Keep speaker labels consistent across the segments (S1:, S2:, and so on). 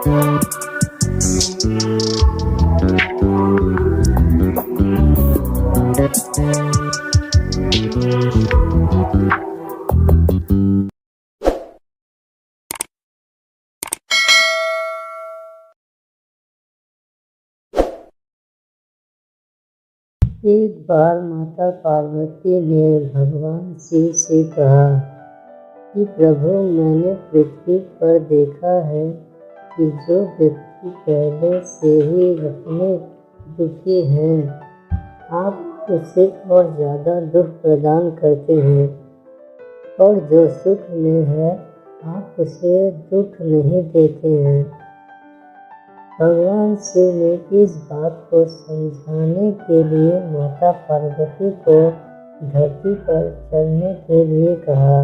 S1: एक बार माता पार्वती ने भगवान शिव से कहा कि प्रभु, मैंने पृथ्वी पर देखा है कि जो व्यक्ति पहले से ही अपने दुखी हैं, आप उसे और ज़्यादा दुख प्रदान करते हैं, और जो सुख में है आप उसे दुख नहीं देते हैं। भगवान शिव ने इस बात को समझाने के लिए माता पार्वती को धरती पर चलने के लिए कहा,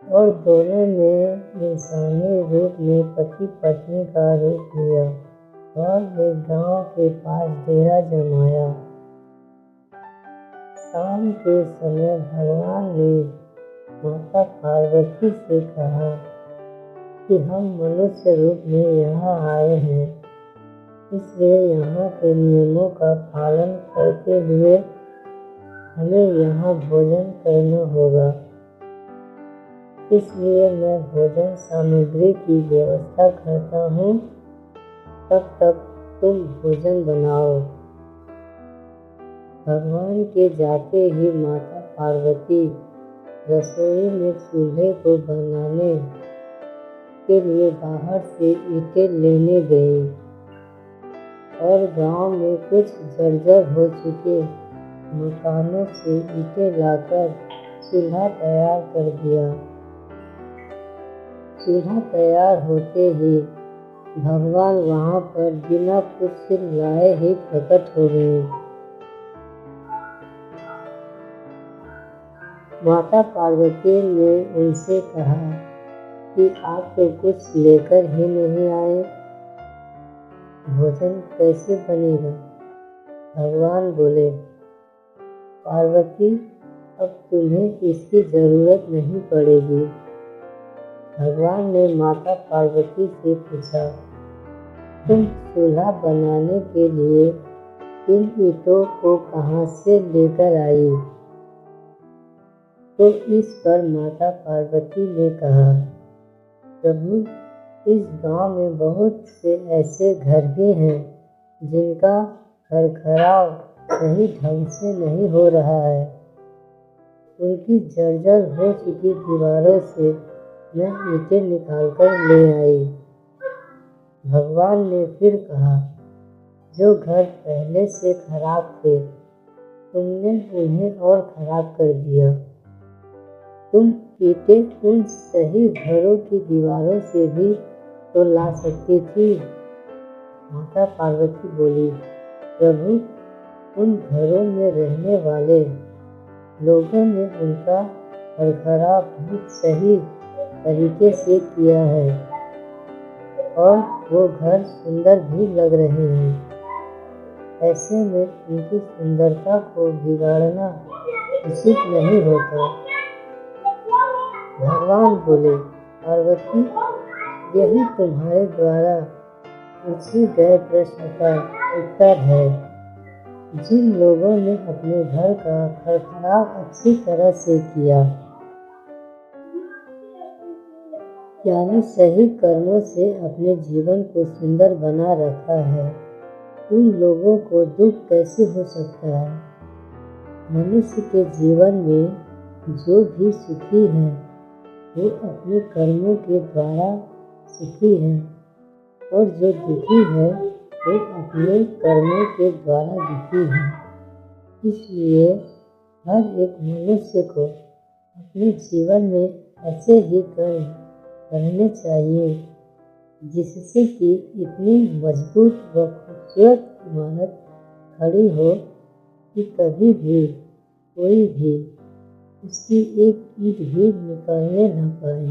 S1: और दोनों ने इंसानी रूप में पति पत्नी का रूप लिया और एक गांव के पास डेरा जमाया। शाम के समय भगवान ने माता पार्वती से कहा कि हम मनुष्य रूप में यहाँ आए हैं, इसलिए यहाँ के नियमों का पालन करते हुए हमें यहाँ भोजन करना होगा। इसलिए मैं भोजन सामग्री की व्यवस्था करता हूँ, तब तक तुम भोजन बनाओ। भगवान के जाते ही माता पार्वती रसोई में चूल्हे को बनाने के लिए बाहर से ईंटें लेने गई और गांव में कुछ जर्जर हो चुके मकानों से ईंटें लाकर चूल्हा तैयार कर दिया। चूल्हा तैयार होते ही भगवान वहां पर बिना कुछ चिल्लाए ही प्रकट हो गए। माता पार्वती ने उनसे कहा कि आप तो कुछ लेकर ही नहीं आए, भोजन कैसे बनेगा? भगवान बोले, पार्वती, अब तुम्हें इसकी जरूरत नहीं पड़ेगी। भगवान ने माता पार्वती से पूछा, तुम चूल्हा बनाने के लिए इन ईंटों को कहाँ से लेकर आई? तो इस पर माता पार्वती ने कहा, प्रभु, इस गांव में बहुत से ऐसे घर भी हैं जिनका खरखराव सही ढंग से नहीं हो रहा है। उनकी जर्जर हो चुकी दीवारों से मैं ईंटें निकालकर ले आई। भगवान ने फिर कहा, जो घर पहले से खराब थे तुमने उन्हें और खराब कर दिया। तुम ईंटें उन सही घरों की दीवारों से भी तो ला सकती थी। माता पार्वती बोली, प्रभु, उन घरों में रहने वाले लोगों ने उनका खरखराव बहुत सही तरीके से किया है और वो घर सुंदर भी लग रहे हैं। ऐसे में उनकी सुंदरता को बिगाड़ना उचित नहीं होता। भगवान बोले, पार्वती, यही तुम्हारे द्वारा पूछे गए प्रश्न का उत्तर है। जिन लोगों ने अपने घर का खरखराव अच्छी तरह से किया, यानी सही कर्मों से अपने जीवन को सुंदर बना रखा है, उन लोगों को दुख कैसे हो सकता है? मनुष्य के जीवन में जो भी सुखी है वो अपने कर्मों के द्वारा सुखी है, और जो दुखी है वो अपने कर्मों के द्वारा दुखी है। इसलिए हर एक मनुष्य को अपने जीवन में ऐसे ही कर्म करने चाहिए जिससे कि इतनी मजबूत व खूबसूरत इमारत खड़ी हो कि कभी भी कोई भी उसकी एक ईंट भी निकालने न पाए।